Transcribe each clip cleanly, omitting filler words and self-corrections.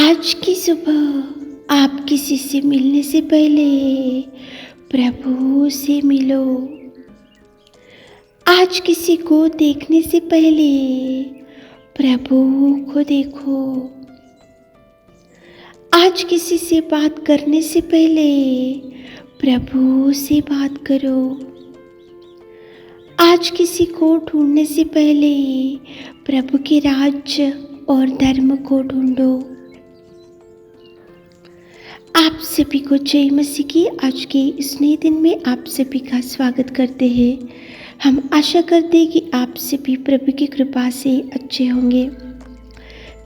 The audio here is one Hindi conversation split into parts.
आज की सुबह आप किसी से मिलने से पहले प्रभु से मिलो। आज किसी को देखने से पहले प्रभु को देखो। आज किसी से बात करने से पहले प्रभु से बात करो। आज किसी को ढूंढने से पहले प्रभु के राज्य और धर्म को ढूंढो। आप सभी को जय मसीह की आज के इस नए दिन में आप सभी का स्वागत करते हैं। हम आशा करते हैं कि आप सभी प्रभु की कृपा से अच्छे होंगे।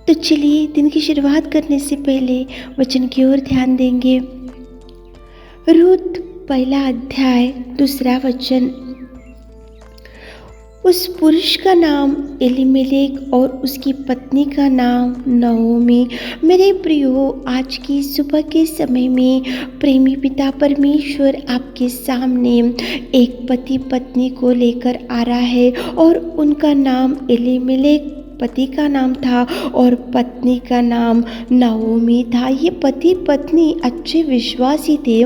तो चलिए दिन की शुरुआत करने से पहले वचन की ओर ध्यान देंगे। रूत पहला अध्याय दूसरा वचन। उस पुरुष का नाम एलीमेलेक और उसकी पत्नी का नाम नओमी। मेरे प्रियो, आज की सुबह के समय में प्रेमी पिता परमेश्वर आपके सामने एक पति पत्नी को लेकर आ रहा है और उनका नाम एलीमेलेक पति का नाम था और पत्नी का नाम नओमी था। ये पति पत्नी अच्छे विश्वासी थे,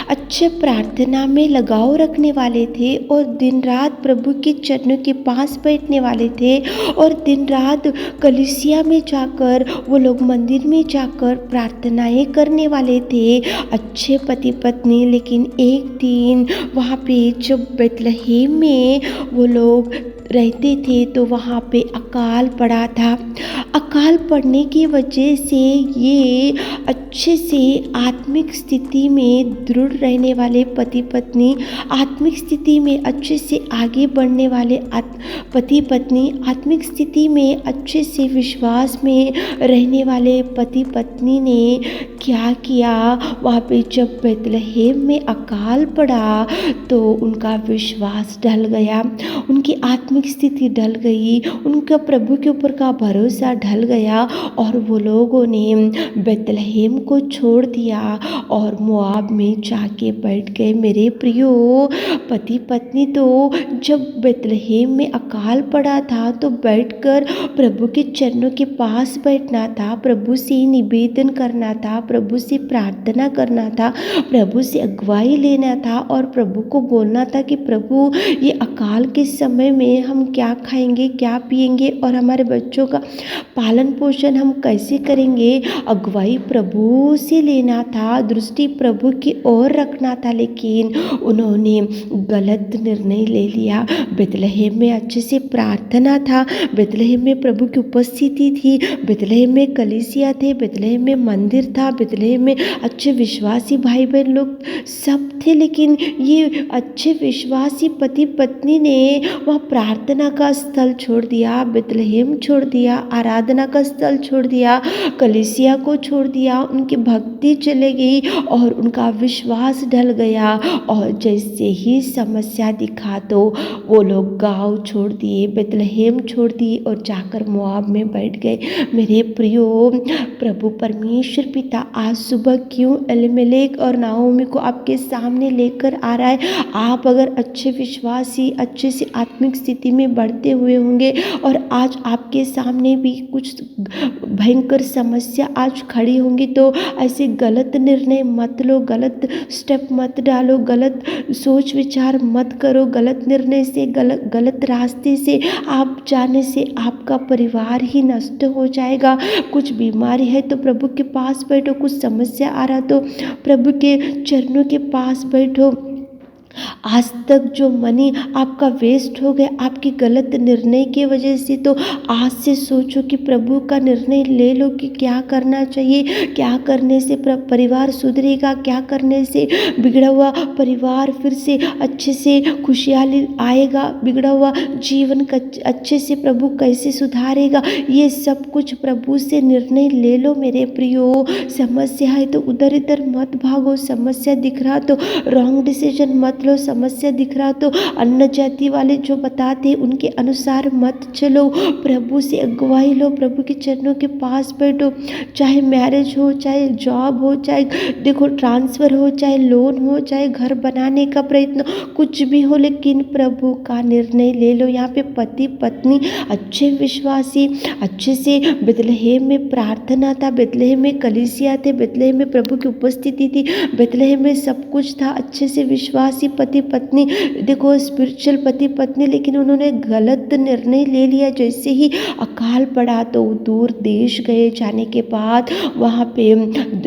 अच्छे प्रार्थना में लगाव रखने वाले थे और दिन रात प्रभु के चरणों के पास बैठने वाले थे और दिन रात कलीसिया में जाकर वो लोग मंदिर में जाकर प्रार्थनाएं करने वाले थे। अच्छे पति पत्नी। लेकिन एक दिन वहाँ पे जब बेतलहेम में वो लोग रहते थे तो वहाँ पे अकाल पड़ा था। अकाल पड़ने की वजह से ये अच्छे से आत्मिक स्थिति में दृढ़ रहने वाले पति पत्नी, आत्मिक स्थिति में अच्छे से आगे बढ़ने वाले पति पत्नी, आत्मिक स्थिति में अच्छे से विश्वास में रहने वाले पति पत्नी ने क्या किया, वहाँ पे जब बेतलहेम में अकाल पड़ा तो उनका विश्वास ढल गया, उनकी आत्मिक स्थिति ढल गई, उनका प्रभु के ऊपर का भरोसा ढल गया और वो लोगों ने बेतलहेम को छोड़ दिया और मोआब में जाके बैठ गए। मेरे प्रियो, पति पत्नी तो जब बेतलहेम में अकाल पड़ा था तो बैठकर प्रभु के चरणों के पास बैठना था, प्रभु से निवेदन करना था, प्रभु से प्रार्थना करना था, प्रभु से अगुवाई लेना था और प्रभु को बोलना था कि प्रभु ये अकाल के समय में हम क्या खाएंगे, क्या पिएंगे और हमारे बच्चों का पालन पोषण हम कैसे करेंगे। अगुवाई प्रभु से लेना था, दृष्टि प्रभु की ओर रखना था, लेकिन उन्होंने गलत निर्णय ले लिया। बेतलहेम में अच्छे से प्रार्थना था, बेतलहेम में प्रभु की उपस्थिति थी, बेतलहेम में कलीसिया थे, बेतलहेम में मंदिर था, बेतलहेम में अच्छे विश्वासी भाई बहन लोग सब थे, लेकिन ये अच्छे विश्वासी पति पत्नी ने वह प्रार्थना का स्थल छोड़ दिया, बेतलहेम छोड़ दिया, आराधना का स्थल छोड़ दिया, कलीसिया को छोड़ दिया, उनकी भक्ति चले गई और उनका विश्वास ढल गया और जैसे ही समस्या दिखा तो वो लोग गांव छोड़ दिए, बेतलहेम छोड़ दिए और जाकर मोआब में बैठ गए। मेरे प्रियो, प्रभु परमेश्वर पिता आज सुबह क्यों एलीमेलेक और नओमी को आपके सामने लेकर आ रहा है। आप अगर अच्छे विश्वासी, अच्छे से आत्मिक स्थिति में बढ़ते हुए होंगे और आज आपके सामने भी कुछ भयंकर समस्या आज खड़ी होंगी तो ऐसे गलत निर्णय मत लो, गलत स्टेप मत डालो, गलत सोच विचार मत करो। गलत निर्णय से, गलत रास्ते से आप जाने से आपका परिवार ही नष्ट हो जाएगा। कुछ बीमारी है तो प्रभु के पास बैठो, कुछ समस्या आ रहा तो प्रभु के चरणों के पास बैठो। आज तक जो मनी आपका वेस्ट हो गया आपके गलत निर्णय की वजह से, तो आज से सोचो कि प्रभु का निर्णय ले लो कि क्या करना चाहिए, क्या करने से परिवार सुधरेगा, क्या करने से बिगड़ा हुआ परिवार फिर से अच्छे से खुशहाली आएगा, बिगड़ा हुआ जीवन अच्छे से प्रभु कैसे सुधारेगा। ये सब कुछ प्रभु से निर्णय ले लो मेरे प्रियो। समस्या है तो उधर इधर मत भागो, समस्या दिख रहा तो रॉन्ग डिसीजन मत मत लो, समस्या दिख रहा तो अन्य जाति वाले जो बताते उनके अनुसार मत चलो, प्रभु से अगुवाई लो, प्रभु के चरणों के पास बैठो। चाहे मैरिज हो, चाहे जॉब हो, चाहे देखो ट्रांसफ़र हो, चाहे लोन हो, चाहे घर बनाने का प्रयत्न, कुछ भी हो, लेकिन प्रभु का निर्णय ले लो। यहाँ पे पति पत्नी अच्छे विश्वासी, अच्छे से बेथलेहम में प्रार्थना था, बेथलेहम में कलीसिया थे, बेथलेहम में प्रभु की उपस्थिति थी, बेथलेहम में सब कुछ था, अच्छे से विश्वासी पति पत्नी, देखो स्पिरिचुअल पति पत्नी, लेकिन उन्होंने गलत निर्णय ले लिया। जैसे ही अकाल पड़ा तो दूर देश गए, जाने के बाद वहाँ पे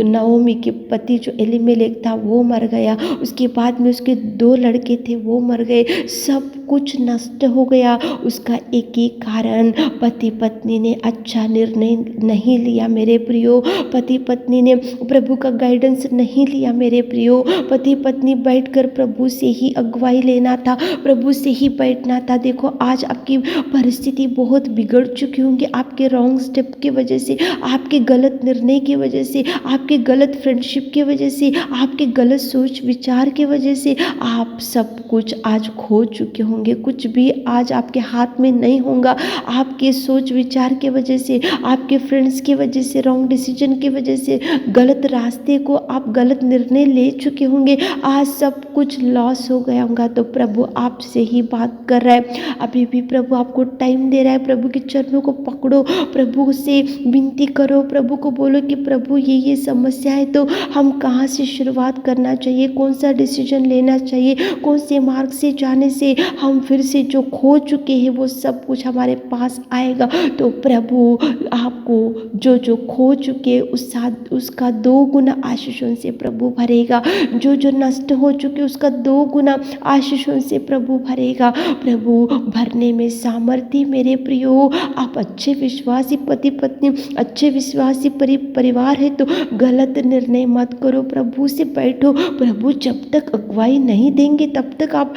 नओमी के पति जो एलीमेलेक था वो मर गया, उसके बाद में उसके 2 लड़के थे वो मर गए, सब कुछ नष्ट हो गया। उसका एक ही कारण, पति पत्नी ने अच्छा निर्णय नहीं लिया मेरे प्रियो, पति पत्नी ने प्रभु का गाइडेंस नहीं लिया मेरे प्रियो। पति पत्नी बैठकर प्रभु से ही अगुवाई लेना था, प्रभु से ही बैठना था। देखो आज आपकी परिस्थिति बहुत बिगड़ चुकी होंगी, आपके रॉन्ग स्टेप की वजह से, आपके गलत निर्णय की वजह से, आपके गलत फ्रेंडशिप की वजह से, आपके गलत सोच विचार की वजह से आप सब कुछ आज खो चुके होंगे। कुछ भी आज आपके हाथ में नहीं होगा, आपके सोच विचार की वजह से, आपके फ्रेंड्स की वजह से, रॉन्ग डिसीजन की वजह से, गलत रास्ते को आप गलत निर्णय ले चुके होंगे, आज सब कुछ लॉस हो गया होगा। तो प्रभु आपसे ही बात कर रहा है, अभी भी प्रभु आपको टाइम दे रहा है। प्रभु के चरणों को पकड़ो, प्रभु से विनती करो, प्रभु को बोलो कि प्रभु ये समस्या है, तो हम कहाँ से शुरुआत करना चाहिए, कौन सा डिसीजन लेना चाहिए, कौन से मार्ग से जाने से हम फिर से जो खो चुके हैं वो सब कुछ हमारे पास आएगा। तो प्रभु आपको जो जो खो चुके उसका 2 गुना आशीषों से प्रभु भरेगा, जो जो नष्ट हो चुके उसका 2 गुना आशीषों से प्रभु भरेगा। प्रभु भरने में सामर्थ्य मेरे प्रियो। आप अच्छे विश्वासी पति पत्नी, अच्छे विश्वासी परिवार है तो गलत निर्णय मत करो, प्रभु से बैठो। प्रभु जब तक अगुवाई नहीं देंगे तब तक आप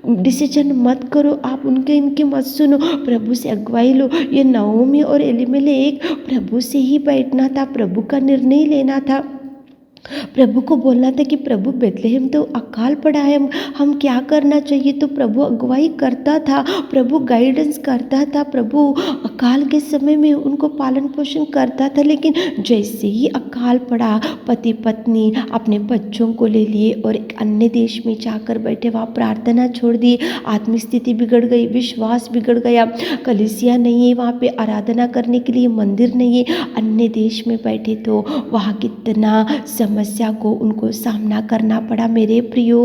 डिसीजन मत करो, आप इनके मत सुनो, प्रभु से अगुवाई लो। ये नओमी और एलीमेलेक प्रभु से ही बैठना था, प्रभु का निर्णय लेना था, प्रभु को बोलना था कि प्रभु बेथलेहम तो अकाल पड़ा है, हम क्या करना चाहिए। तो प्रभु अगुवाई करता था, प्रभु गाइडेंस करता था, प्रभु अकाल के समय में उनको पालन पोषण करता था। लेकिन जैसे ही अकाल पड़ा, पति पत्नी अपने बच्चों को ले लिए और एक अन्य देश में जाकर बैठे, वहाँ प्रार्थना छोड़ दी, आत्मिक स्थिति बिगड़ गई, विश्वास बिगड़ गया, कलीसिया नहीं है वहाँ पे, आराधना करने के लिए मंदिर नहीं है, अन्य देश में बैठे तो वहाँ कितना समस्या को उनको सामना करना पड़ा। मेरे प्रियो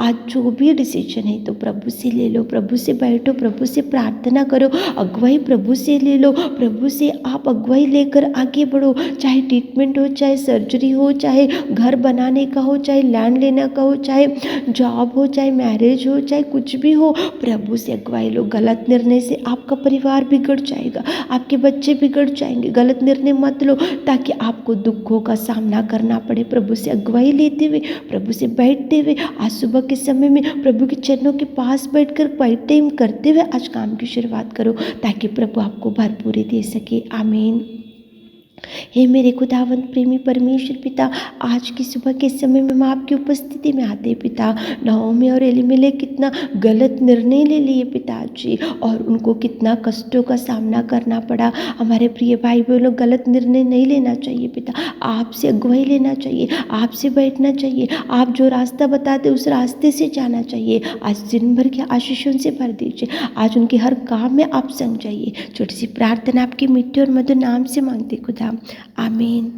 आज जो भी डिसीजन है तो प्रभु से ले लो, प्रभु से बैठो, प्रभु से प्रार्थना करो, अगुवाई प्रभु से ले लो, प्रभु से आप अगुवाई लेकर आगे बढ़ो। चाहे ट्रीटमेंट हो, चाहे सर्जरी हो, चाहे घर बनाने का हो, चाहे लैंड लेने का हो, चाहे जॉब हो, चाहे मैरिज हो, चाहे कुछ भी हो, प्रभु से अगुवाई लो। गलत निर्णय से आपका परिवार बिगड़ जाएगा, आपके बच्चे बिगड़ जाएंगे। गलत निर्णय मत लो ताकि आपको दुखों का सामना करना पड़े। प्रभु से अगुवाई लेते हुए, प्रभु से बैठते हुए, आज सुबह के समय में प्रभु के चरणों के पास बैठकर क्वाइट टाइम करते हुए आज काम की शुरुआत करो, ताकि प्रभु आपको भरपूरी दे सके। आमीन। हे मेरे खुदावंत प्रेमी परमेश्वर पिता, आज की सुबह के समय में मैं आपकी उपस्थिति में आते पिता, नओमी और एलीमेलेक कितना गलत निर्णय ले लिए पिताजी, और उनको कितना कष्टों का सामना करना पड़ा। हमारे प्रिय भाई बहनों, गलत निर्णय नहीं लेना चाहिए पिता, आपसे अगुवाई लेना चाहिए, आपसे बैठना चाहिए, आप जो रास्ता बताते उस रास्ते से जाना चाहिए। आज दिन भर के आशीषों से भर दीजिए, आज उनके हर काम में आप संग जाइए। छोटी सी प्रार्थना आपके मीठे और मधुर नाम से मांगते खुदा, आमीन।